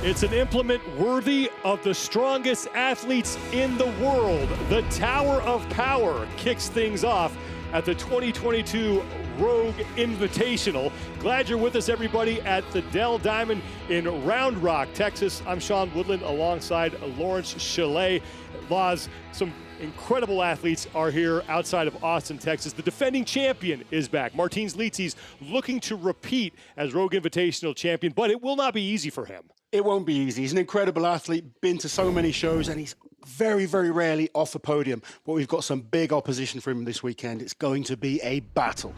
It's an implement worthy of the strongest athletes in the world. The Tower of Power kicks things off at the 2022 Rogue Invitational. Glad you're with us, everybody, at the Dell Diamond in Round Rock, Texas. I'm Sean Woodland alongside Lawrence Chalet. Laws, some incredible athletes are here outside of Austin, Texas. The defending champion is back. Martins Licis looking to repeat as Rogue Invitational champion, but it will not be easy for him. It won't be easy. He's an incredible athlete, been to so many shows, and he's very, very rarely off a podium. But we've got some big opposition for him this weekend. It's going to be a battle.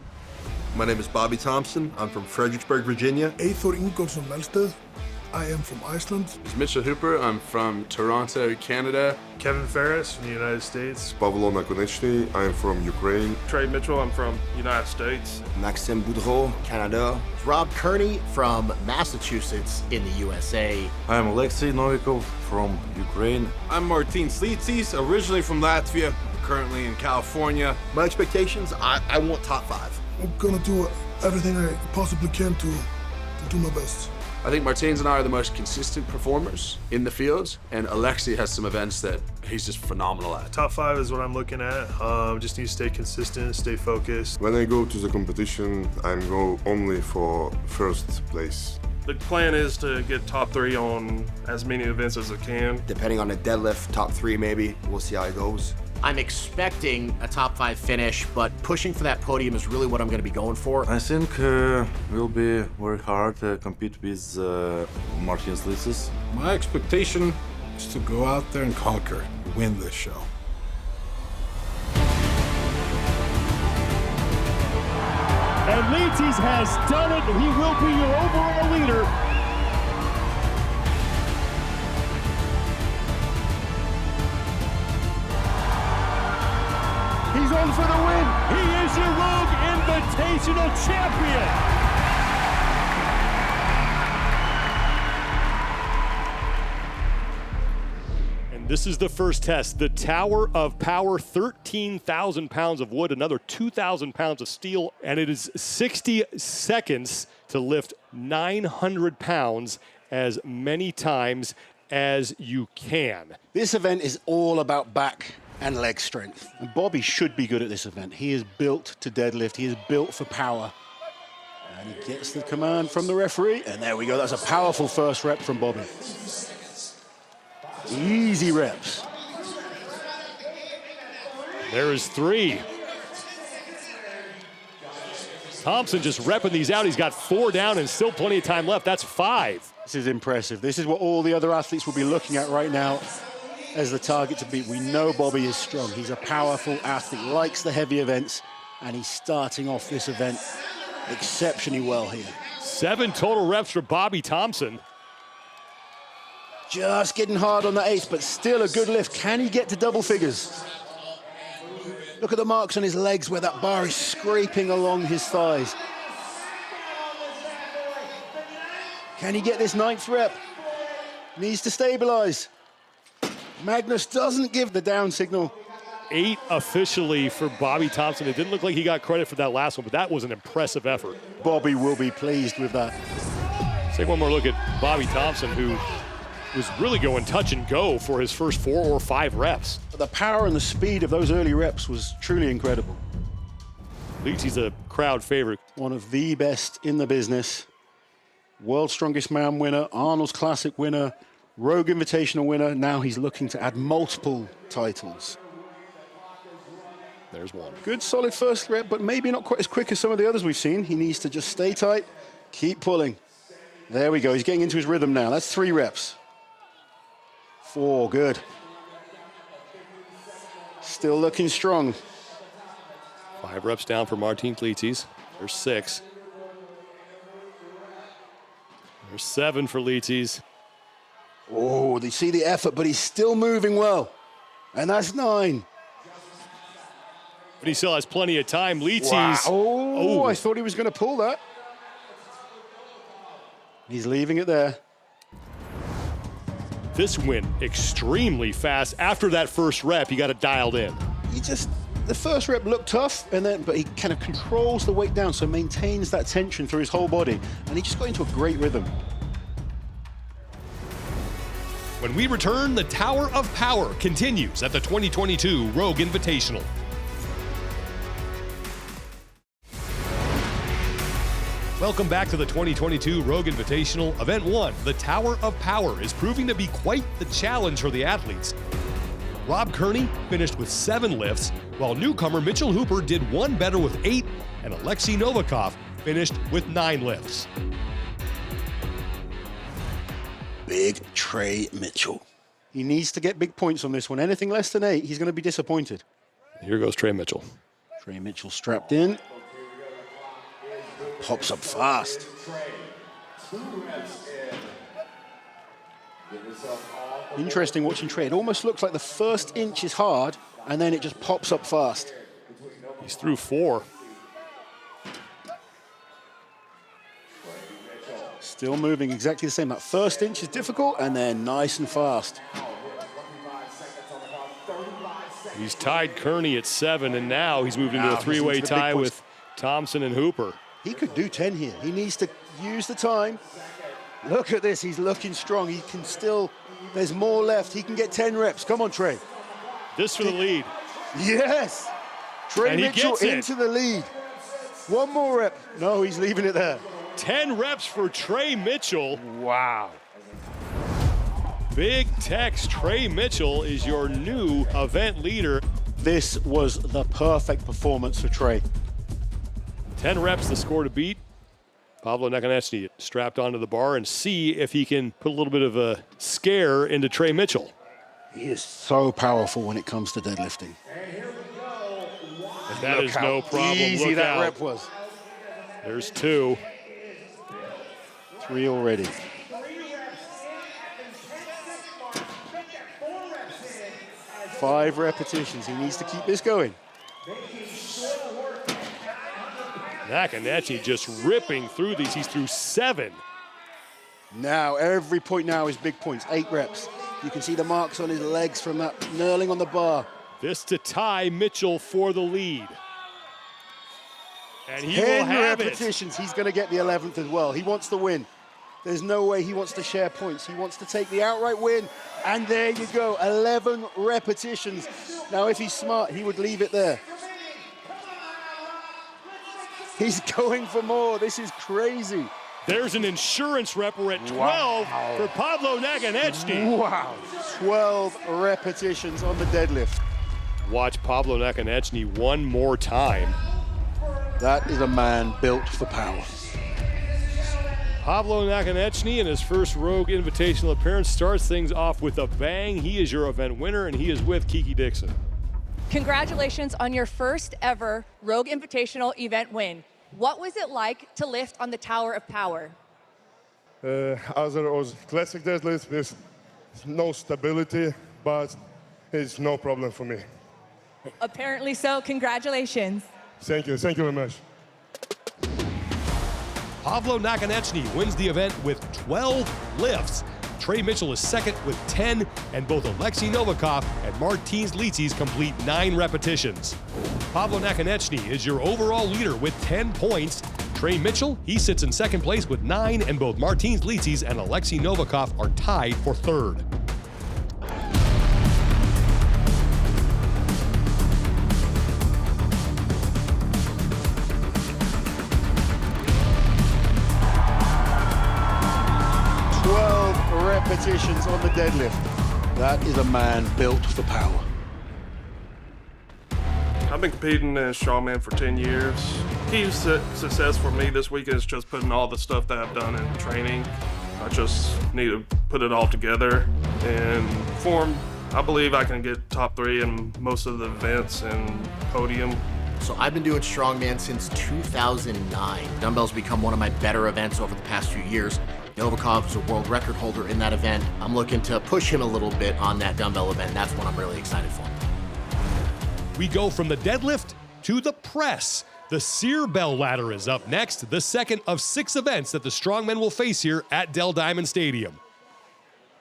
My name is Bobby Thompson. I'm from Fredericksburg, Virginia. Eyþór Ingólfsson Melsted. I am from Iceland. It's Mitchell Hooper. I'm from Toronto, Canada. Kevin Ferris from the United States. Pavlo Nakonechnyy. I am from Ukraine. Trey Mitchell. I'm from United States. Maxime Boudreau, Canada. Rob Kearney from Massachusetts in the USA. I'm Oleksii Novikov from Ukraine. I'm Martins Licis, originally from Latvia, currently in California. My expectations, I want top 5. I'm gonna do everything I possibly can to do my best. I think Martins and I are the most consistent performers in the field, and Oleksii has some events that he's just phenomenal at. Top 5 is what I'm looking at. Just need to stay consistent, stay focused. When I go to the competition, I go only for first place. The plan is to get top 3 on as many events as I can. Depending on the deadlift, top 3 maybe. We'll see how it goes. I'm expecting a top 5 finish, but pushing for that podium is really what I'm going to be going for. I think will be very hard to compete with Martins Licis. My expectation is to go out there and conquer, win this show. And Licis has done it. He will be your overall leader. He's on for the win. He is your Rogue Invitational champion. And this is the first test. The Tower of Power, 13,000 pounds of wood, another 2,000 pounds of steel, and it is 60 seconds to lift 900 pounds as many times as you can. This event is all about back and leg strength. And Bobby should be good at this event. He is built to deadlift. He is built for power. And he gets the command from the referee. And there we go. That's a powerful first rep from Bobby. Easy reps. There is 3. Thompson just repping these out. He's got 4 down and still plenty of time left. That's 5. This is impressive. This is what all the other athletes will be looking at right now as the target to beat. We know Bobby is strong. He's a powerful athlete, likes the heavy events, and he's starting off this event exceptionally well here. 7 total reps for Bobby Thompson. Just getting hard on the ace, but still a good lift. Can he get to double figures? Look at the marks on his legs where that bar is scraping along his thighs. Can he get this 9th rep? Needs to stabilize. Magnus doesn't give the down signal. 8 officially for Bobby Thompson. It didn't look like he got credit for that last one, but that was an impressive effort. Bobby will be pleased with that. Let's take one more look at Bobby Thompson, who was really going touch and go for his first 4 or 5 reps. The power and the speed of those early reps was truly incredible. Licis a crowd favorite. One of the best in the business. World's Strongest Man winner, Arnold's Classic winner, Rogue Invitational winner. Now he's looking to add multiple titles. There's 1. Good solid first rep, but maybe not quite as quick as some of the others we've seen. He needs to just stay tight, keep pulling. There we go, he's getting into his rhythm now. That's 3 reps. 4, good. Still looking strong. 5 reps down for Martins Licis. There's 6. There's 7 for Licis. Oh, they see the effort, but he's still moving well. And that's 9. But he still has plenty of time. Licis. Wow. Oh, I thought he was going to pull that. He's leaving it there. This went extremely fast. After that first rep, he got it dialed in. The first rep looked tough, but he kind of controls the weight down, so maintains that tension through his whole body, and he just got into a great rhythm. When we return, the Tower of Power continues at the 2022 Rogue Invitational. Welcome back to the 2022 Rogue Invitational. Event 1, the Tower of Power, is proving to be quite the challenge for the athletes. Rob Kearney finished with 7 lifts, while newcomer Mitchell Hooper did one better with 8, and Oleksii Novikov finished with 9 lifts. Big Trey Mitchell. He needs to get big points on this one. Anything less than 8, he's going to be disappointed. Here goes Trey Mitchell. Trey Mitchell strapped in. Pops up fast. Interesting watching Trey. It almost looks like the first inch is hard, and then it just pops up fast. He's through 4. Still moving exactly the same. That first inch is difficult, and then nice and fast. He's tied Kearney at 7, and now he's moved into a 3-way tie with Thompson and Hooper. He could do 10 here. He needs to use the time. Look at this. He's looking strong. He can still, there's more left. He can get 10 reps. Come on, Trey. This for the lead. Yes. Trey Mitchell into the lead. One more rep. No, he's leaving it there. 10 reps for Trey Mitchell. Wow. Big Tex Trey Mitchell is your new event leader. This was the perfect performance for Trey. 10 reps, the score to beat. Pavlo Nakonechnyy strapped onto the bar, and see if he can put a little bit of a scare into Trey Mitchell. He is so powerful when it comes to deadlifting. And that is no problem. Easy Look that out. rep was. There's 2. 3 already. Five repetitions. He needs to keep this going. Nakonechnyy just ripping through these. He's through 7. Now, every point now is big points. 8 reps. You can see the marks on his legs from that knurling on the bar. This to tie Mitchell for the lead. And he 10 will have repetitions. He's going to get the 11th as well. He wants to win. There's no way he wants to share points. He wants to take the outright win. And there you go, 11 repetitions. Now, if he's smart, he would leave it there. He's going for more. This is crazy. There's an insurance rep. We're at 12 for Pavlo Nakonechnyy. Wow. 12 repetitions on the deadlift. Watch Pavlo Nakonechnyy one more time. That is a man built for power. Pavlo Nakonechnyy in his first Rogue Invitational appearance starts things off with a bang. He is your event winner, and he is with Kiki Dixon. Congratulations on your first ever Rogue Invitational event win. What was it like to lift on the Tower of Power? As it was classic deadlift with no stability, but it's no problem for me. Apparently so. Congratulations. Thank you very much. Pavlo Nakonechnyy wins the event with 12 lifts. Trey Mitchell is second with 10, and both Oleksii Novikov and Martins Licis complete 9 repetitions. Pavlo Nakonechnyy is your overall leader with 10 points. Trey Mitchell, he sits in second place with 9, and both Martins Licis and Oleksii Novikov are tied for third. Repetitions on the deadlift. That is a man built for power. I've been competing in Strongman for 10 years. Key to success for me this weekend is just putting all the stuff that I've done in training. I just need to put it all together and form. I believe I can get top 3 in most of the events and podium. So I've been doing Strongman since 2009. Dumbbells become one of my better events over the past few years. Novikov is a world record holder in that event. I'm looking to push him a little bit on that dumbbell event. That's what I'm really excited for. We go from the deadlift to the press. The Cyr Bell Ladder is up next, the second of 6 events that the Strongmen will face here at Dell Diamond Stadium.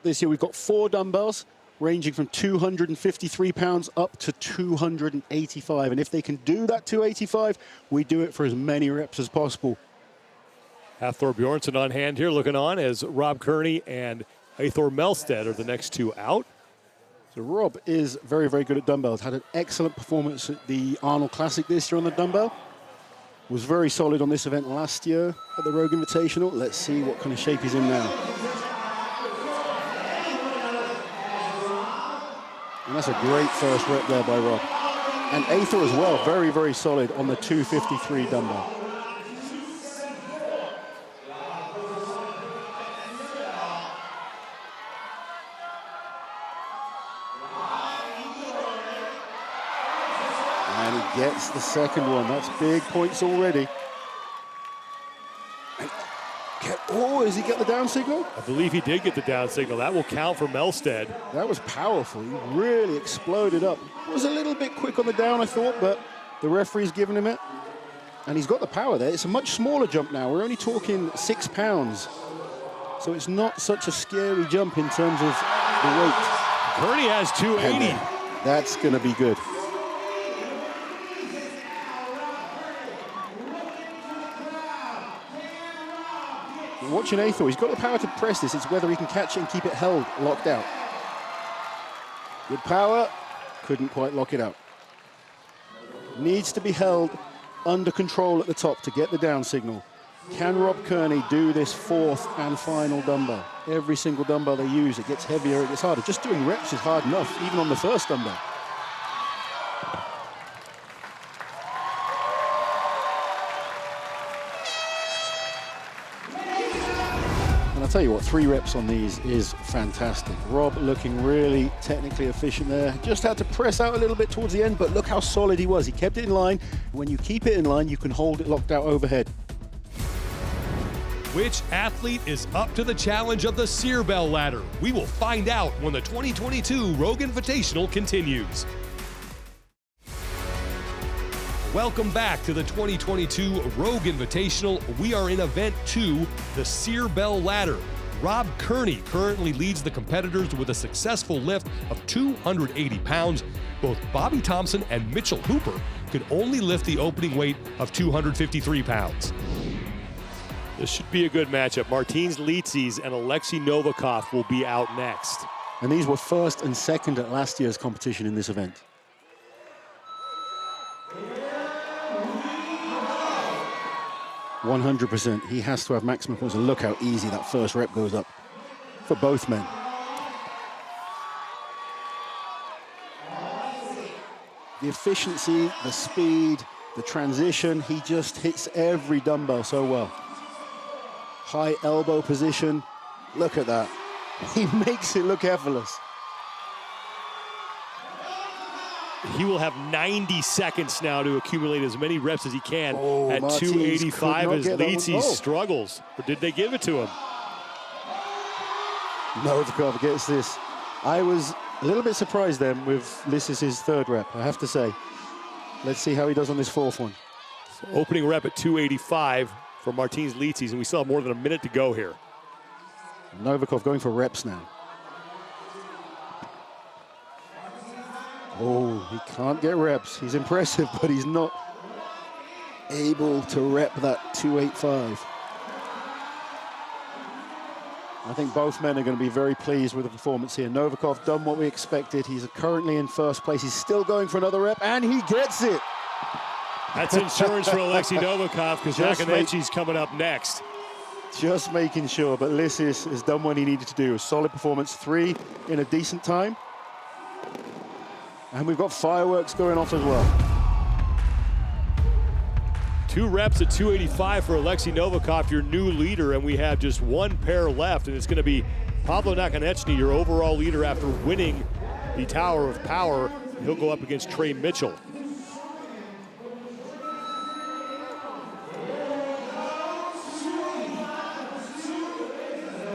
This year we've got 4 dumbbells ranging from 253 pounds up to 285. And if they can do that 285, we do it for as many reps as possible. Hathor Bjornsson on hand here looking on as Rob Kearney and Hathor Melstead are the next two out. So Rob is very, very good at dumbbells. Had an excellent performance at the Arnold Classic this year on the dumbbell. Was very solid on this event last year at the Rogue Invitational. Let's see what kind of shape he's in now. And that's a great first rep there by Rob. And Hathor as well, very, very solid on the 253 dumbbell. And he gets the second one. That's big points already. Oh, does he get the down signal? I believe he did get the down signal. That will count for Melstead. That was powerful. He really exploded up. Was a little bit quick on the down, I thought, but the referee's given him it. And he's got the power there. It's a much smaller jump now. We're only talking 6 pounds. So it's not such a scary jump in terms of the weight. Kearney has 280. That's going to be good. Watching Hathor, he's got the power to press this. It's whether he can catch it and keep it held, locked out. Good power, couldn't quite lock it out. Needs to be held under control at the top to get the down signal. Can Rob Kearney do this fourth and final dumbbell? Every single dumbbell they use, it gets heavier, it gets harder. Just doing reps is hard enough, even on the first dumbbell. I'll tell you what, 3 reps on these is fantastic. Rob looking really technically efficient there. Just had to press out a little bit towards the end, but look how solid he was. He kept it in line. When you keep it in line, you can hold it locked out overhead. Which athlete is up to the challenge of the Cyr Bell Ladder? We will find out when the 2022 Rogue Invitational continues. Welcome back to the 2022 Rogue Invitational. We are in Event 2, the Cyr Bell Ladder. Rob Kearney currently leads the competitors with a successful lift of 280 pounds. Both Bobby Thompson and Mitchell Hooper could only lift the opening weight of 253 pounds. This should be a good matchup. Martins Licis and Oleksii Novikov will be out next. And these were first and second at last year's competition in this event. %. He has to have maximum points, and look how easy that first rep goes up for both men. The efficiency, the speed, the transition, he just hits every dumbbell so well. High elbow position, look at that. He makes it look effortless. He will have 90 seconds now to accumulate as many reps as he can at Martins 285 as Licis struggles. Or did they give it to him? Novikov gets this. I was a little bit surprised then with Licis' third rep, I have to say. Let's see how he does on this fourth one. So opening rep at 285 for Martins Licis, and we still have more than a minute to go here. Novikov going for reps now. Oh, he can't get reps. He's impressive, but he's not able to rep that 285. I think both men are going to be very pleased with the performance here. Novikov done what we expected. He's currently in first place. He's still going for another rep, and he gets it. That's insurance for Oleksii Novikov, because Nakonechnyy's coming up next. Just making sure, but Licis has done what he needed to do. A solid performance, 3 in a decent time. And we've got fireworks going off as well. 2 reps at 285 for Oleksii Novikov, your new leader, and we have just 1 pair left, and it's going to be Pavlo Nakonechnyy, your overall leader after winning the Tower of Power. He'll go up against Trey Mitchell.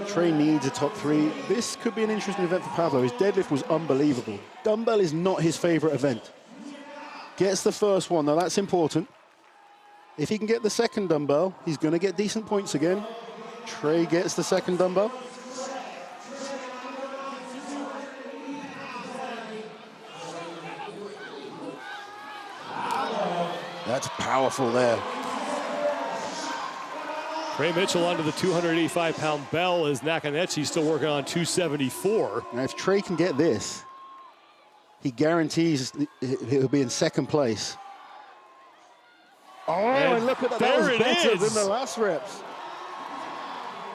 Trey needs a top 3. This could be an interesting event for Pavlo. His deadlift was unbelievable. Dumbbell is not his favorite event. Gets the first one, though, that's important. If he can get the second dumbbell, he's going to get decent points again. Trey gets the second dumbbell. That's powerful there. Trey Mitchell onto the 285-pound bell as Nakonechnyy still working on 274. Now, if Trey can get this, he guarantees he'll be in second place. Oh, and look at that. That was better than the last reps.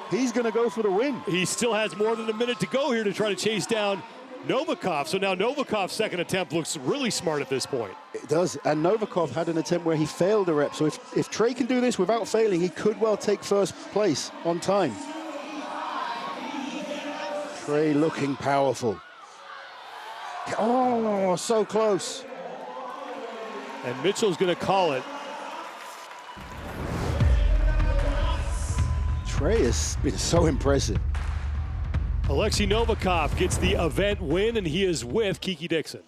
He's going to go for the win. He still has more than a minute to go here to try to chase down Novikov. So now Novikov's second attempt looks really smart at this point. It does. And Novikov had an attempt where he failed a rep. So if Trey can do this without failing, he could well take first place on time. Trey looking powerful. Oh, so close. And Mitchell's going to call it. Trey has been so impressive. Oleksii Novikov gets the event win, and he is with Kiki Dixon.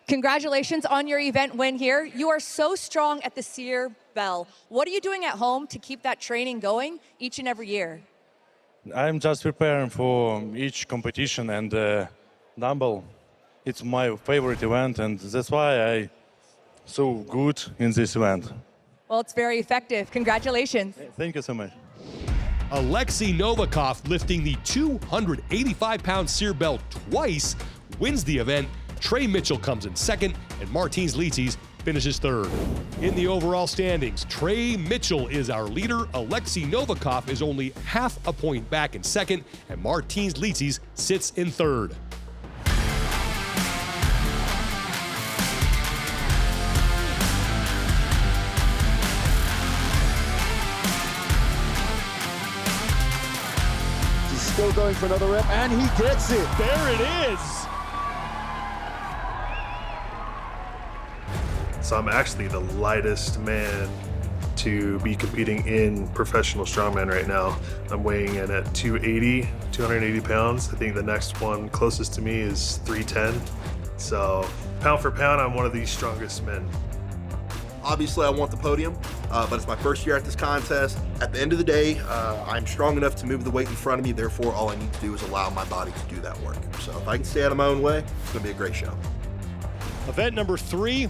Congratulations on your event win here. You are so strong at the Cyr Bell. What are you doing at home to keep that training going each and every year? I'm just preparing for each competition, and dumbbell, it's my favorite event, and that's why I'm so good in this event. Well, it's very effective. Congratulations. Thank you so much. Oleksii Novikov, lifting the 285-pound Cyr Bell twice, wins the event. Trey Mitchell comes in second, and Martins Licis finishes third. In the overall standings, Trey Mitchell is our leader. Oleksii Novikov is only half a point back in second, and Martins Licis sits in third. Still going for another rep, and he gets it. There it is. So I'm actually the lightest man to be competing in professional strongman right now. I'm weighing in at 280 pounds. I think the next one closest to me is 310. So pound for pound, I'm one of the strongest men. Obviously, I want the podium, but it's my first year at this contest. At the end of the day, I'm strong enough to move the weight in front of me. Therefore, all I need to do is allow my body to do that work. So if I can stay out of my own way, it's going to be a great show. Event number 3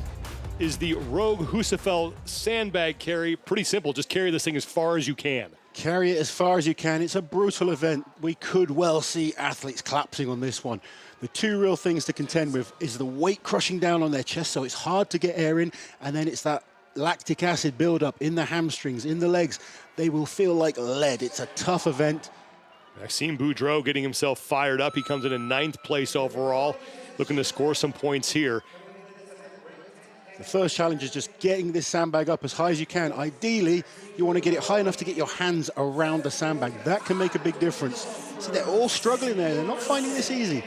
is the Rogue Husafell Sandbag Carry. Pretty simple. Just carry this thing as far as you can. Carry it as far as you can. It's a brutal event. We could well see athletes collapsing on this one. The two real things to contend with is the weight crushing down on their chest, so it's hard to get air in, and then it's that lactic acid buildup in the hamstrings, in the legs. They will feel like lead. It's a tough event. Maxime Boudreau getting himself fired up. He comes in 9th place overall, looking to score some points here. The first challenge is just getting this sandbag up as high as you can. Ideally, you want to get it high enough to get your hands around the sandbag. That can make a big difference. See, they're all struggling there. They're not finding this easy.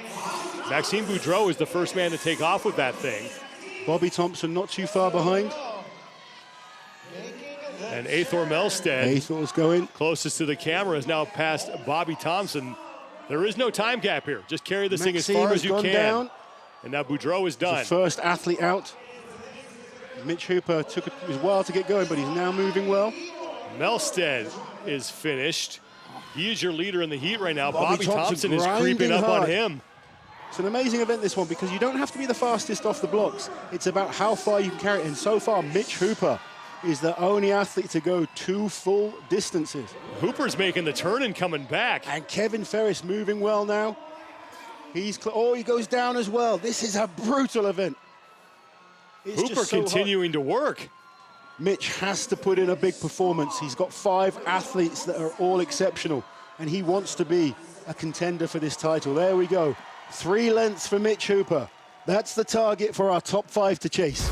Maxime Boudreau is the first man to take off with that thing. Bobby Thompson not too far behind. And Athor Melstead, Athor's going. closest to the camera, is now past Bobby Thompson. There is no time gap here. Just carry this thing as far as you can. Down. And now Boudreau is done. The first athlete out. Mitch Hooper took a while to get going, but he's now moving well. Melstead is finished. He is your leader in the heat right now. Bobby Thompson is creeping up on him. It's an amazing event, this one, because you don't have to be the fastest off the blocks. It's about how far you can carry it. And so far, Mitch Hooper is the only athlete to go 2 full distances. Hooper's making the turn and coming back. And Kevin Ferris moving well now. He goes down as well. This is a brutal event. It's Hooper continuing to work. Mitch has to put in a big performance. He's got 5 athletes that are all exceptional, and he wants to be a contender for this title. There we go. 3 lengths for Mitch Hooper. That's the target for our top 5 to chase.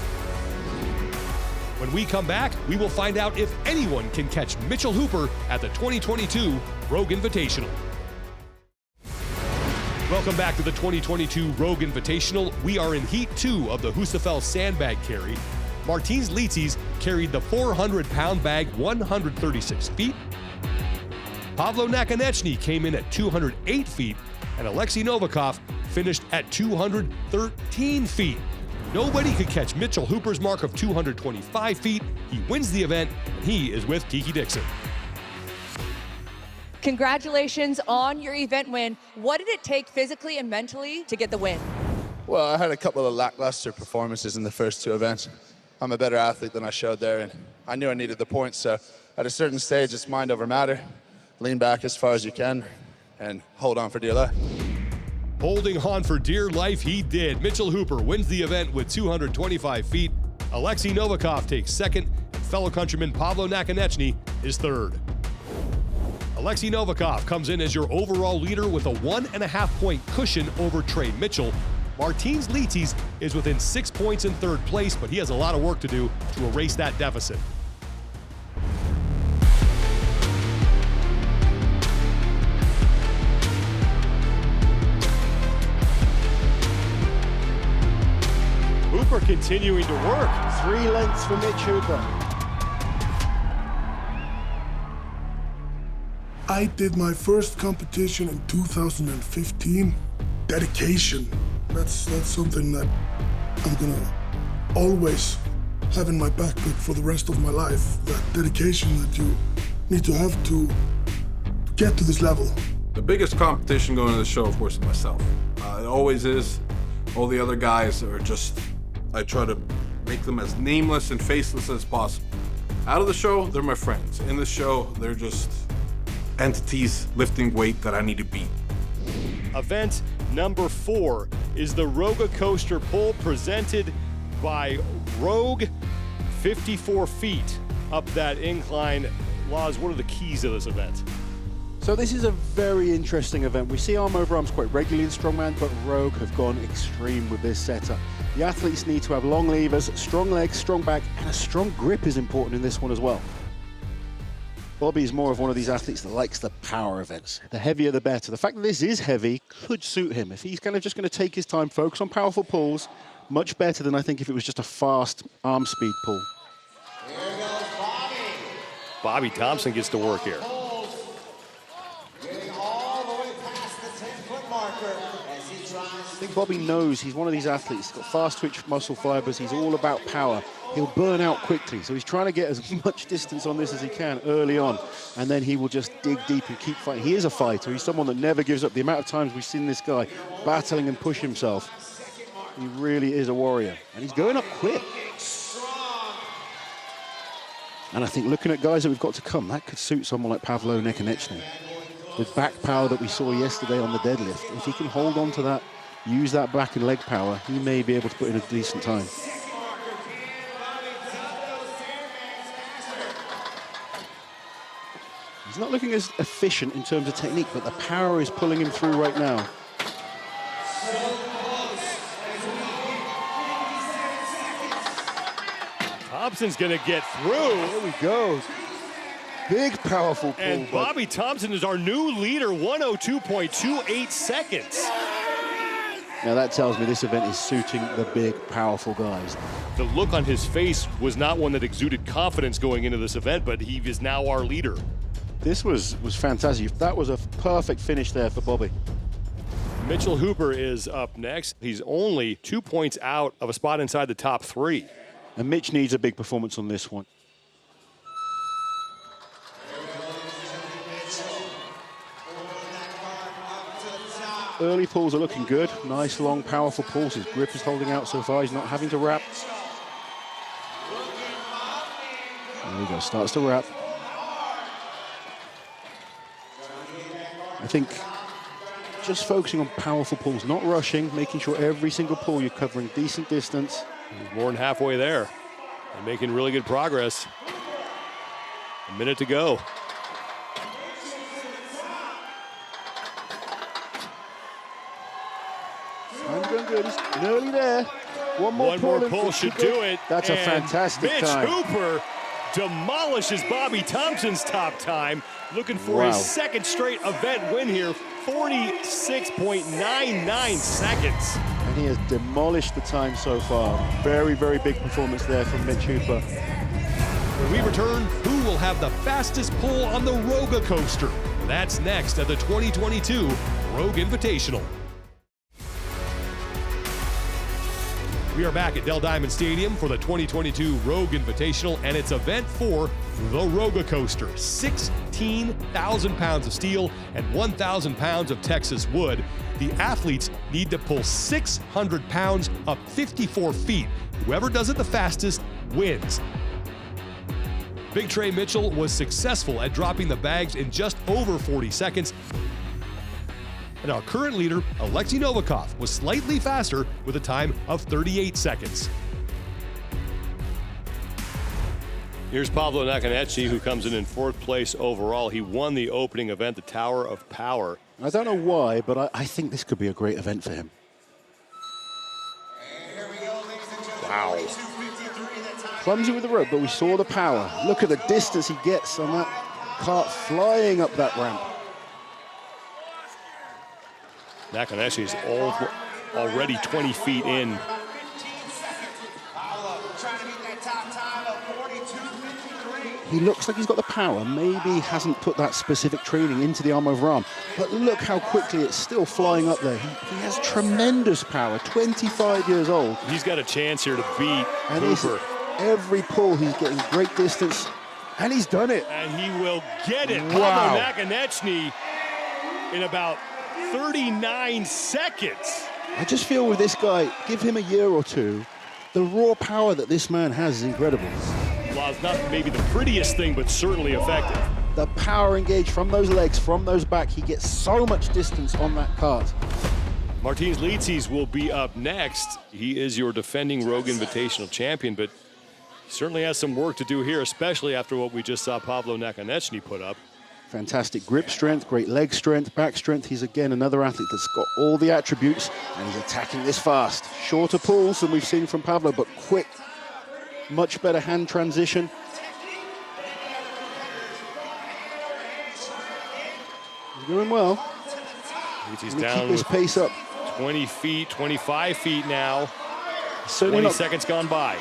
When we come back, we will find out if anyone can catch Mitchell Hooper at the 2022 Rogue Invitational. Welcome back to the 2022 Rogue Invitational. We are in Heat 2 of the Husafell Sandbag Carry. Martins Licis carried the 400-pound bag 136 feet. Pavlo Nakonechnyy came in at 208 feet, and Oleksii Novikov finished at 213 feet. Nobody could catch Mitchell Hooper's mark of 225 feet. He wins the event, and he is with Kiki Dixon. Congratulations on your event win. What did it take physically and mentally to get the win? Well, I had a couple of lackluster performances in the first 2 events. I'm a better athlete than I showed there, and I knew I needed the points, so at a certain stage, it's mind over matter. Lean back as far as you can and hold on for dear life. Holding on for dear life, he did. Mitchell Hooper wins the event with 225 feet. Oleksii Novikov takes second, and fellow countryman Pavlo Nakonechnyy is third. Oleksii Novikov comes in as your overall leader with a 1.5-point cushion over Trey Mitchell. Martins Licis is within 6 points in third place, but he has a lot of work to do to erase that deficit. Hooper continuing to work. 3 lengths for Mitch Hooper. I did my first competition in 2015. Dedication. That's something that I'm gonna always have in my backpack for the rest of my life. That dedication that you need to have to get to this level. The biggest competition going to the show, of course, is myself. It always is. All the other guys are just, I try to make them as nameless and faceless as possible. Out of the show, they're my friends. In the show, they're just entities lifting weight that I need to beat. Event number 4 is the Rogue Coaster Pull presented by Rogue. 54 feet up that incline. Laz, what are the keys of this event? So this is a very interesting event. We see arm over arms quite regularly in Strongman, but Rogue have gone extreme with this setup. The athletes need to have long levers, strong legs, strong back, and a strong grip is important in this one as well. Bobby is more of one of these athletes that likes the power events. The heavier, the better. The fact that this is heavy could suit him. If he's kind of just going to take his time, focus on powerful pulls, much better than I think if it was just a fast arm speed pull. Bobby Thompson gets to work here. I think Bobby knows he's one of these athletes. He's got fast twitch muscle fibers. He's all about power. He'll burn out quickly. So he's trying to get as much distance on this as he can early on. And then he will just dig deep and keep fighting. He is a fighter. He's someone that never gives up. The amount of times we've seen this guy battling and push himself, he really is a warrior. And he's going up quick. And I think looking at guys that we've got to come, that could suit someone like Pavlo Nakonechnyy. With back power that we saw yesterday on the deadlift, if he can hold on to that, use that back and leg power, he may be able to put in a decent time. He's not looking as efficient in terms of technique, but the power is pulling him through right now. Thompson's gonna get through. There we go. Big, powerful pull. And Bobby Thompson is our new leader, 102.28 seconds. Now that tells me this event is suiting the big, powerful guys. The look on his face was not one that exuded confidence going into this event, but he is now our leader. This was fantastic. That was a perfect finish there for Bobby. Mitchell Hooper is up next. He's only 2 points out of a spot inside the top 3. And Mitch needs a big performance on this one. Early pulls are looking good. Nice, long, powerful pulls. His grip is holding out so far. He's not having to wrap. There we go, starts to wrap. I think just focusing on powerful pulls, not rushing, making sure every single pull you're covering decent distance. He's more than halfway there and making really good progress. A minute to go. Time's going good. He's nearly there. One more pull should do it. That's a fantastic time. Mitch Hooper demolishes Bobby Thompson's top time. Looking for his second straight event win here, 46.99 seconds. And he has demolished the time so far. Very, very big performance there from Mitch Hooper. When we return, who will have the fastest pull on the Rogue Coaster? That's next at the 2022 Rogue Invitational. We are back at Dell Diamond Stadium for the 2022 Rogue Invitational, and it's event 4, the Rogue Coaster. 16,000 pounds of steel and 1,000 pounds of Texas wood. The athletes need to pull 600 pounds up 54 feet. Whoever does it the fastest wins. Big Trey Mitchell was successful at dropping the bags in just over 40 seconds. And our current leader, Oleksii Novikov, was slightly faster with a time of 38 seconds. Here's Pavlo Nakonechnyy, who comes in fourth place overall. He won the opening event, the Tower of Power. I don't know why, but I think this could be a great event for him. Wow. Clumsy with the rope, but we saw the power. Look at the distance he gets on that cart flying up that ramp. Nakonechnyy is already 20 feet in. He looks like he's got the power. Maybe he hasn't put that specific training into the arm over arm. But look how quickly it's still flying up there. He has tremendous power, 25 years old. He's got a chance here to beat And Hooper. Every pull, he's getting great distance. And he's done it. And he will get it. Wow. Pavlo Nakonechnyy in about 39 seconds. I just feel with this guy, give him a year or two, the raw power that this man has is incredible. Well, it's not maybe the prettiest thing, but certainly effective. The power engaged from those legs, from those back, he gets so much distance on that cart. Martins Licis will be up next. He is your defending Rogue Invitational champion, but he certainly has some work to do here, especially after what we just saw Pavlo Nakonechnyy put up. Fantastic grip strength, great leg strength, back strength. He's again another athlete that's got all the attributes, and he's attacking this fast. Shorter pulls than we've seen from Pavlo, but quick, much better hand transition. He's doing well. He's Can he down keep this with pace up. 20 feet, 25 feet now. Certainly 20 not- seconds gone by.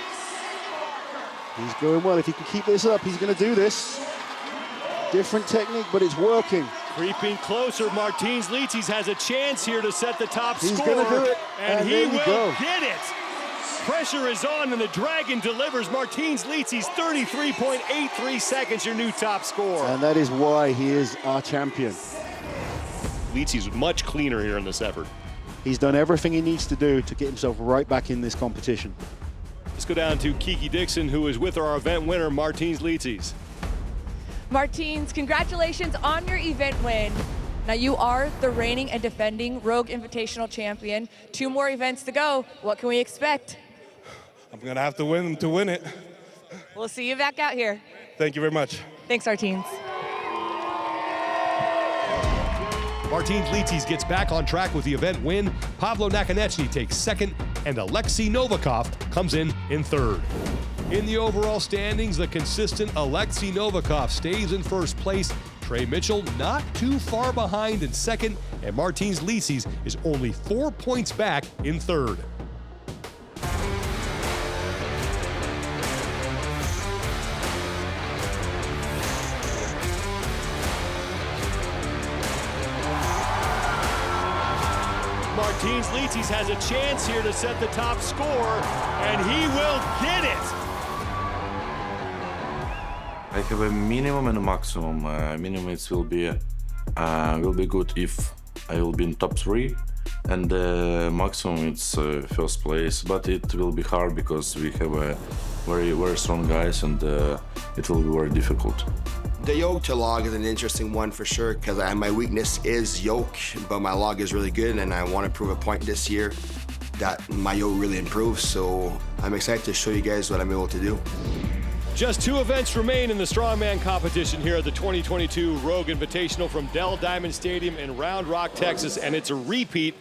He's going well. If he can keep this up, he's going to do this. Different technique, but it's working. Creeping closer, Martins Licis has a chance here to set the top He's score. gonna do it, And and he there you will go. get it. Pressure is on, and the Dragon delivers. Martins Licis, 33.83 seconds, your new top score. And that is why he is our champion. Licis much cleaner here in this effort. He's done everything he needs to do to get himself right back in this competition. Let's go down to Kiki Dixon, who is with our event winner, Martins Licis. Martins, congratulations on your event win. Now you are the reigning and defending Rogue Invitational champion. 2 more events to go. What can we expect? I'm going to have to win it. We'll see you back out here. Thank you very much. Thanks, Martins. Martins Licis gets back on track with the event win. Pavlo Nakonechnyy takes second, and Oleksii Novikov comes in third. In the overall standings, the consistent Oleksii Novikov stays in first place. Trey Mitchell not too far behind in second, and Martins Licis is only 4 points back in third. Martins Licis has a chance here to set the top score, and he will get it. I have a minimum and a maximum. Minimum it will be good if I will be in top 3, and maximum it's first place. But it will be hard because we have a very strong guys, and it will be very difficult. The yoke to log is an interesting one for sure because my weakness is yoke, but my log is really good, and I want to prove a point this year that my yoke really improves. So I'm excited to show you guys what I'm able to do. Just 2 events remain in the Strongman competition here at the 2022 Rogue Invitational from Dell Diamond Stadium in Round Rock, Texas, and it's a repeat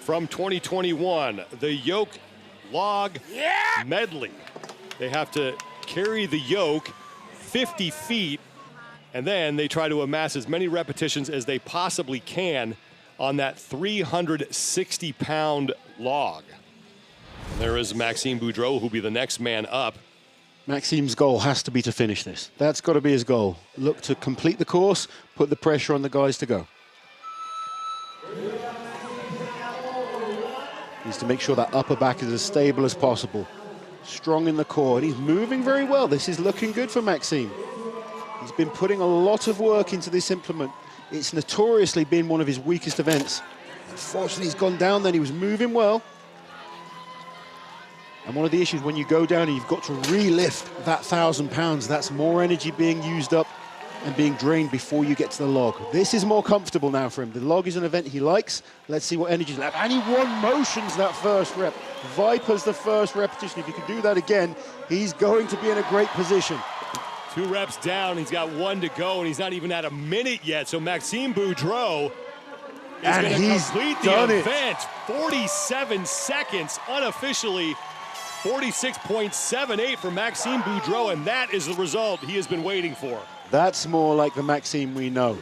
from 2021, the Yoke Log Medley. They have to carry the yoke 50 feet, and then they try to amass as many repetitions as they possibly can on that 360-pound log. There is Maxime Boudreau, who'll be the next man up. Maxime's goal has to be to finish this. That's got to be his goal. Look to complete the course, put the pressure on the guys to go. Needs to make sure that upper back is as stable as possible. Strong in the core, and he's moving very well. This is looking good for Maxime. He's been putting a lot of work into this implement. It's notoriously been one of his weakest events. Unfortunately, he's gone down then. He was moving well. And one of the issues when you go down and you've got to re-lift that 1,000 pounds, that's more energy being used up and being drained before you get to the log. This is more comfortable now for him. The log is an event he likes. Let's see what energy's left. And he won motions that first rep. Viper's the first repetition. If he can do that again, he's going to be in a great position. 2 reps down, he's got 1 to go, and he's not even at a minute yet. So Maxime Boudreau is going to complete the event. 47 seconds, unofficially 46.78 for Maxime Boudreau, and that is the result he has been waiting for. That's more like the Maxime we know.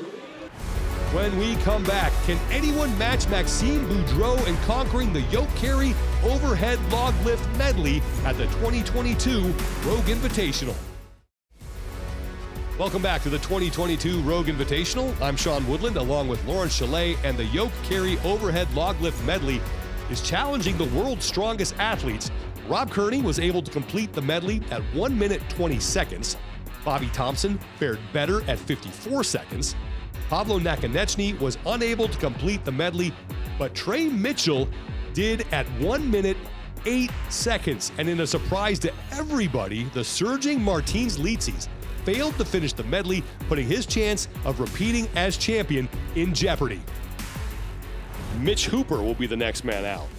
When we come back, can anyone match Maxime Boudreau in conquering the Yoke Carry Overhead Log Lift Medley at the 2022 Rogue Invitational? Welcome back to the 2022 Rogue Invitational. I'm Sean Woodland, along with Lawrence Chalet, and the Yoke Carry Overhead Log Lift Medley is challenging the world's strongest athletes. Rob Kearney was able to complete the medley at 1 minute 20 seconds. Bobby Thompson fared better at 54 seconds. Pavlo Nakonechnyy was unable to complete the medley, but Trey Mitchell did at 1 minute 8 seconds. And in a surprise to everybody, the surging Martins Licis failed to finish the medley, putting his chance of repeating as champion in jeopardy. Mitch Hooper will be the next man out.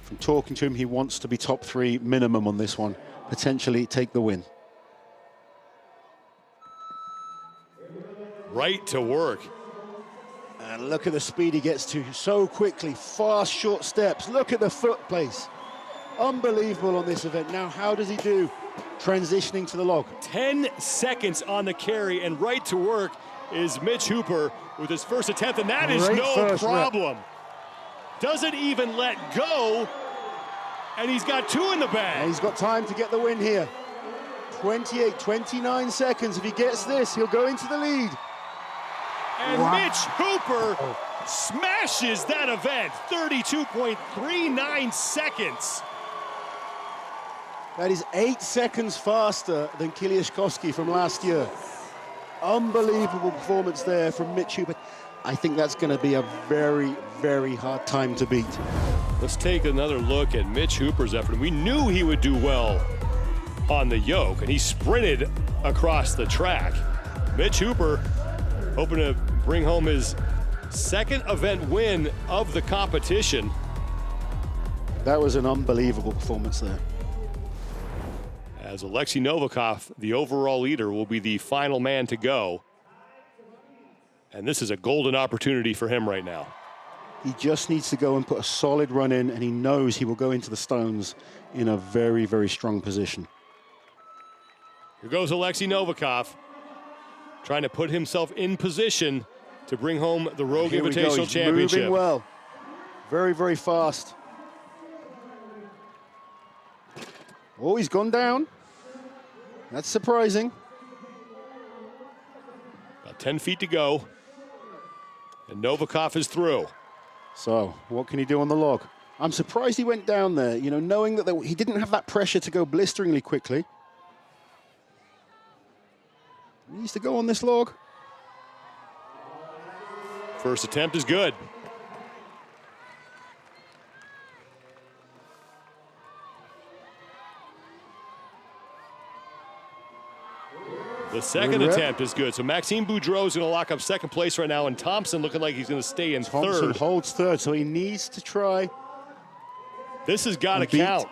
From talking to him, he wants to be top 3 minimum on this one, potentially take the win. Right to work. And look at the speed he gets to so quickly. Fast, short steps. Look at the foot place. Unbelievable on this event. Now, how does he do transitioning to the log? 10 seconds on the carry, and right to work is Mitch Hooper with his first attempt, and that is no problem. Doesn't even let go, and he's got 2 in the bag. And he's got time to get the win here. 29 seconds. If he gets this, he'll go into the lead. And Mitch Hooper smashes that event, 32.39 seconds. That is 8 seconds faster than Kiliashkovsky from last year. Unbelievable performance there from Mitch Hooper. I think that's going to be a very, very hard time to beat. Let's take another look at Mitch Hooper's effort. We knew he would do well on the yoke, and he sprinted across the track. Mitch Hooper hoping to bring home his 2nd event win of the competition. That was an unbelievable performance there. As Oleksii Novikov, the overall leader, will be the final man to go. And this is a golden opportunity for him right now. He just needs to go and put a solid run in, and he knows he will go into the Stones in a very, very strong position. Here goes Oleksii Novikov, trying to put himself in position to bring home the Rogue Invitational Championship. Moving well. Very, very fast. Oh, he's gone down. That's surprising. About 10 feet to go. And Novikov is through. So, what can he do on the log? I'm surprised he went down there, you know, knowing that he didn't have that pressure to go blisteringly quickly. He needs to go on this log. First attempt is good. The second attempt is good. So Maxime Boudreau is going to lock up 2nd place right now, and Thompson looking like he's going to stay in 3rd. Thompson holds 3rd, so he needs to try. This has got to count.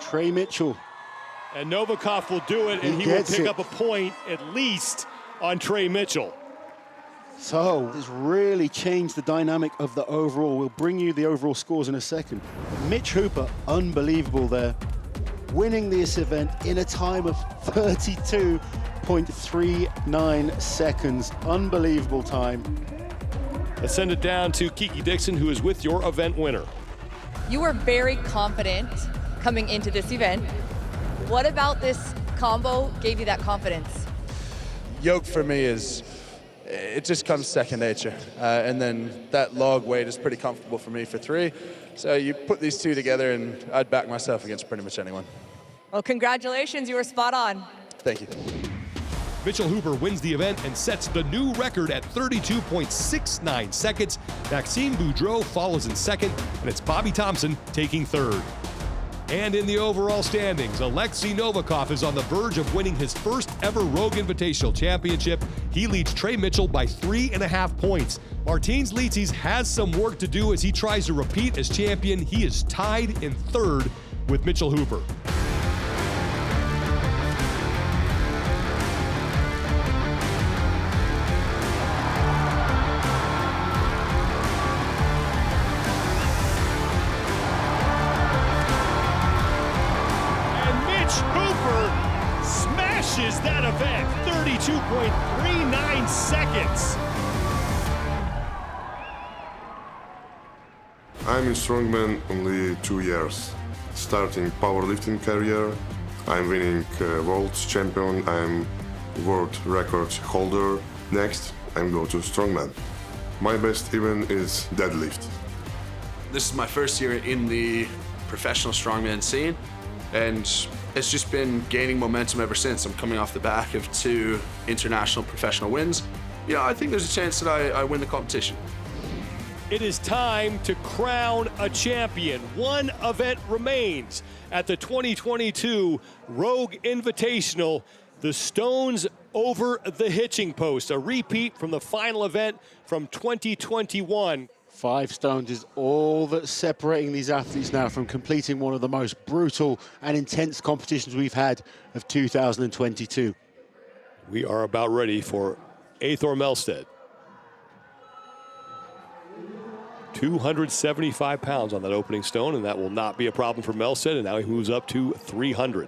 Trey Mitchell. And Novikov will do it, and he will pick up a point at least on Trey Mitchell. So this really changed the dynamic of the overall. We'll bring you the overall scores in a second. Mitch Hooper, unbelievable there. Winning this event in a time of 32.39 seconds. Unbelievable time. Let's send it down to Kiki Dixon, who is with your event winner. You were very confident coming into this event. What about this combo gave you that confidence? Yoke for me it just comes second nature. And then that log weight is pretty comfortable for me for 3. So you put these 2 together and I'd back myself against pretty much anyone. Well, congratulations, you were spot on. Thank you. Mitchell Hooper wins the event and sets the new record at 32.69 seconds. Maxime Boudreau follows in 2nd, and it's Bobby Thompson taking 3rd. And in the overall standings, Oleksii Novikov is on the verge of winning his first ever Rogue Invitational Championship. He leads Trey Mitchell by 3.5 points. Martins Licis has some work to do as he tries to repeat as champion. He is tied in third with Mitchell Hooper. Smashes that event, 32.39 seconds. I'm in Strongman only 2 years. Starting powerlifting career, I'm winning world champion, I'm world record holder. Next, I'm go to Strongman. My best event is deadlift. This is my first year in the professional strongman scene, and it's just been gaining momentum ever since. I'm coming off the back of 2 international professional wins. Yeah, I think there's a chance that I win the competition. It is time to crown a champion. One event remains at the 2022 Rogue Invitational, the Stones Over the Hitching Post, a repeat from the final event from 2021. 5 stones is all that's separating these athletes now from completing one of the most brutal and intense competitions we've had of 2022. We are about ready for Eyþór Melstedt. 275 pounds on that opening stone, and that will not be a problem for Melstedt, and now he moves up to 300.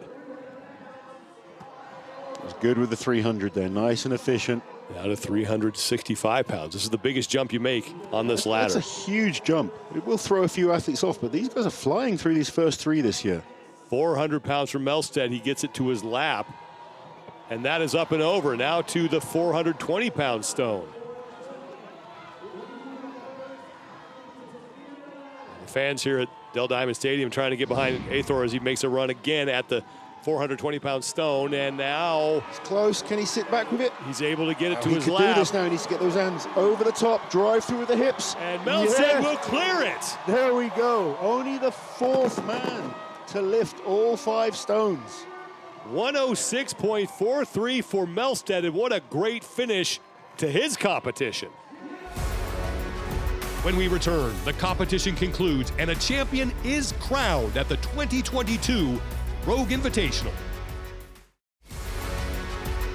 He's good with the 300 there, nice and efficient. Now to 365 pounds. This is the biggest jump you make on this ladder. That's a huge jump. It will throw a few athletes off, but these guys are flying through these first 3 this year. 400 pounds from Melstedt. He gets it to his lap, and that is up and over. Now to the 420-pound stone. The fans here at Dell Diamond Stadium trying to get behind Eyþór as he makes a run again at the 420-pound stone, and now it's close. Can he sit back with it? He's able to get it to his lap. He can do this now. He needs to get those hands over the top, drive through with the hips. And Melstedt will clear it. There we go. Only the 4th man to lift all 5 stones. 106.43 for Melstedt, and what a great finish to his competition. When we return, the competition concludes and a champion is crowned at the 2022 Rogue Invitational.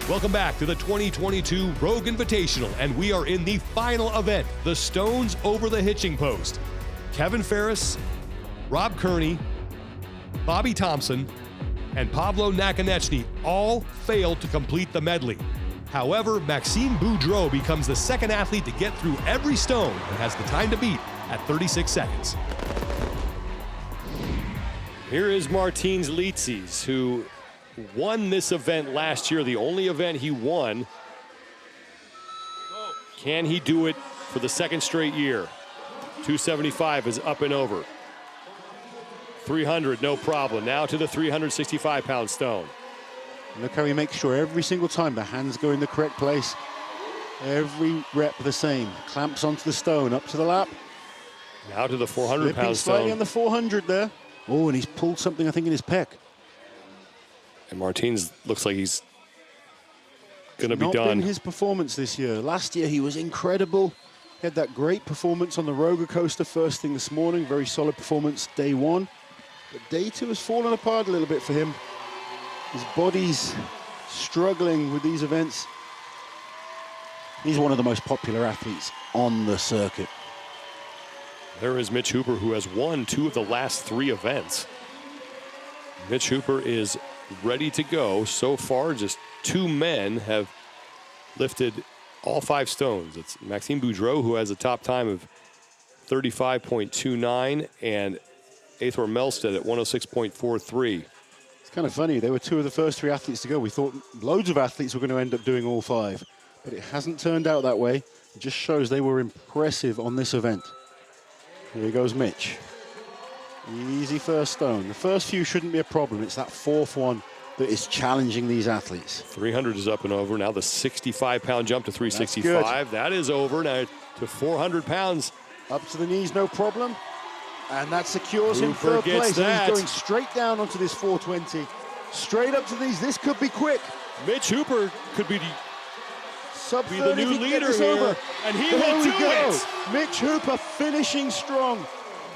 Welcome back to the 2022 Rogue Invitational, and we are in the final event, the Stones Over the Hitching Post. Kevin Ferris, Rob Kearney, Bobby Thompson, and Pavlo Nakonechnyy all failed to complete the medley. However, Maxime Boudreau becomes the second athlete to get through every stone and has the time to beat at 36 seconds. Here is Martins Licis, who won this event last year, the only event he won. Can he do it for the second straight year? 275 is up and over. 300, no problem. Now to the 365-pound stone. Look how he makes sure every single time the hands go in the correct place. Every rep the same. Clamps onto the stone, up to the lap. Now to the 400-pound stone. Slightly on the 400 there. Oh, and he's pulled something, I think, in his pec. And Martins looks like he's going to be Not done. been his performance this year. Last year, he was incredible. He had that great performance on the roller coaster first thing this morning. Very solid performance day 1. But day 2 has fallen apart a little bit for him. His body's struggling with these events. He's one of the most popular athletes on the circuit. There is Mitch Hooper, who has won 2 of the last 3 events. Mitch Hooper is ready to go. So far, just 2 men have lifted all 5 stones. It's Maxime Boudreau, who has a top time of 35.29, and Eyþór Melstedt at 106.43. It's kind of funny. They were 2 of the first 3 athletes to go. We thought loads of athletes were going to end up doing all 5, but it hasn't turned out that way. It just shows they were impressive on this event. Here goes Mitch. Easy first stone. The first few shouldn't be a problem. It's that 4th one that is challenging these athletes. 300 is up and over. Now the 65-pound jump to 365. That is over. Now to 400 pounds. Up to the knees, no problem. And that secures him Hooper third gets place. that. And he's going straight down onto this 420. Straight up to these. This could be quick. Mitch Hooper could be the new leader here, over. and he There will we do go. it. Mitch Hooper finishing strong.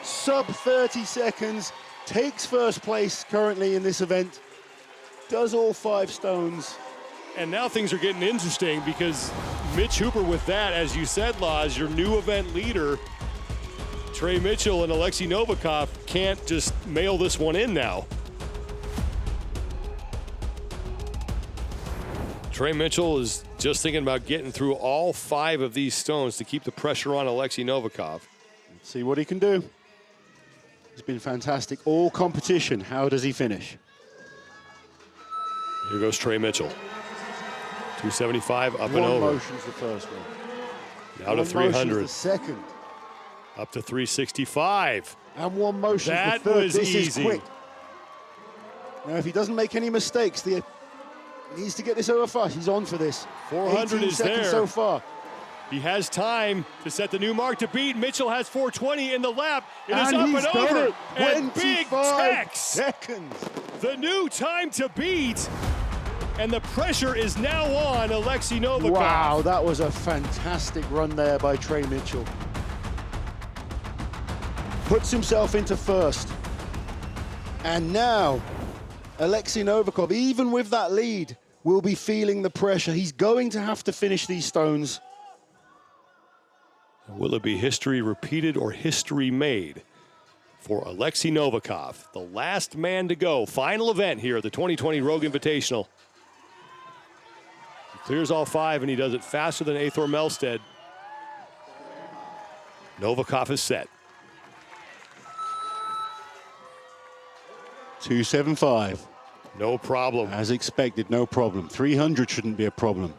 Sub 30 seconds. Takes first place currently in this event. Does all 5 stones. And now things are getting interesting because Mitch Hooper with that, as you said, Laz, your new event leader, Trey Mitchell and Oleksii Novikov can't just mail this one in now. Trey Mitchell is just thinking about getting through all 5 of these stones to keep the pressure on Oleksii Novikov. Let's see what he can do. He's been fantastic all competition. How does he finish? Here goes Trey Mitchell. 275 up and One over. motion's the first one. Now to One motion's 300. the second. Up to 365. And one motion That the third. was This easy. is quick. Now, if he doesn't make any mistakes, he needs to get this over fast. He's on for this. 400 18 is seconds there. so far. He has time to set the new mark to beat. Mitchell has 420 in the lap. It is And up he's and done over. it. And Big 25 Tex, seconds. the new time to beat. And the pressure is now on Oleksii Novikov. Wow, that was a fantastic run there by Trey Mitchell. Puts himself into first. And now, Oleksii Novikov, even with that lead, will be feeling the pressure. He's going to have to finish these stones. Will it be history repeated or history made for Oleksii Novikov, the last man to go? Final event here at the 2020 Rogue Invitational. He clears all 5, and he does it faster than Athor Melstead. Novikov is set. 275. No problem. As expected, no problem. 300 shouldn't be a problem.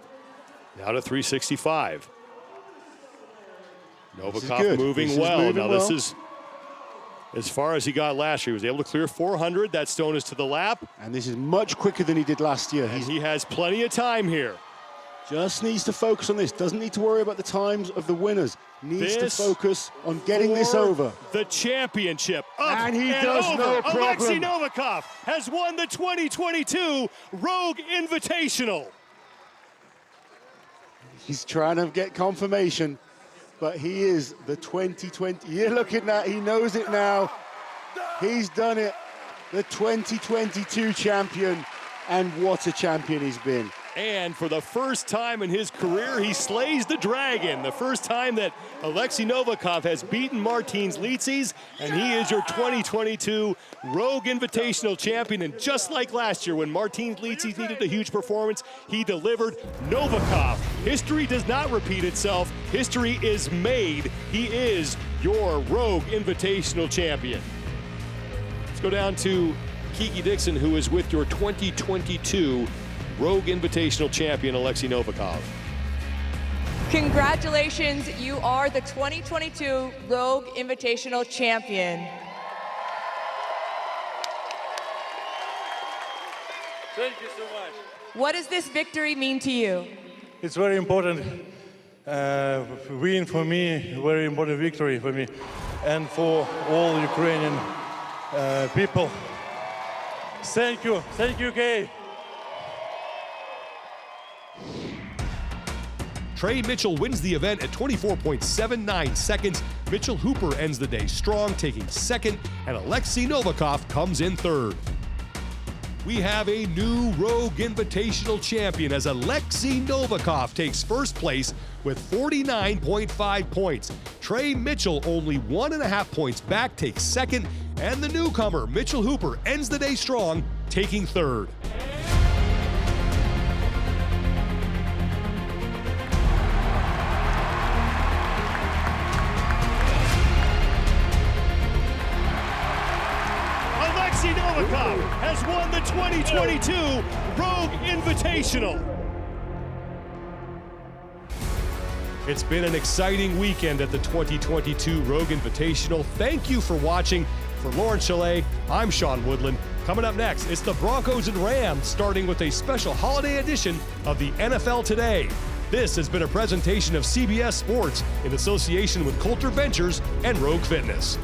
Now to 365. This is Novikov good. moving This is well. moving Now well. this is as far as he got last year. He was able to clear 400. That stone is to the lap. And this is much quicker than he did last year. And he has plenty of time here. Just needs to focus on this. Doesn't need to worry about the times of the winners. Needs This to focus on getting this for over. The championship. Up And he does over. no problem. Oleksii Novikov has won the 2022 Rogue Invitational. He's trying to get confirmation, but he is the 2020. You're looking at, he knows it now. He's done it. The 2022 champion, and what a champion he's been. And for the first time in his career, he slays the dragon. The first time that Oleksii Novikov has beaten Martins Licis, and he is your 2022 Rogue Invitational champion. And just like last year when Martins Licis needed a huge performance, he delivered. Novikov, history does not repeat itself. History is made. He is your Rogue Invitational champion. Let's go down to Kiki Dixon, who is with your 2022 Rogue Invitational champion, Oleksii Novikov. Congratulations, you are the 2022 Rogue Invitational champion. Thank you so much. What does this victory mean to you? It's very important win for me, very important victory for me, and for all Ukrainian people. Thank you, Kay. Trey Mitchell wins the event at 24.79 seconds. Mitchell Hooper ends the day strong, taking second, and Oleksii Novikov comes in third. We have a new Rogue Invitational champion as Oleksii Novikov takes first place with 49.5 points. Trey Mitchell, only 1.5 points back, takes second, and the newcomer, Mitchell Hooper, ends the day strong, taking third. Oleksii Novikov has won the 2022 Rogue Invitational. It's been an exciting weekend at the 2022 Rogue Invitational. Thank you for watching. For Lauren Chalet, I'm Sean Woodland. Coming up next, it's the Broncos and Rams, starting with a special holiday edition of the NFL Today. This has been a presentation of CBS Sports in association with Coulter Ventures and Rogue Fitness.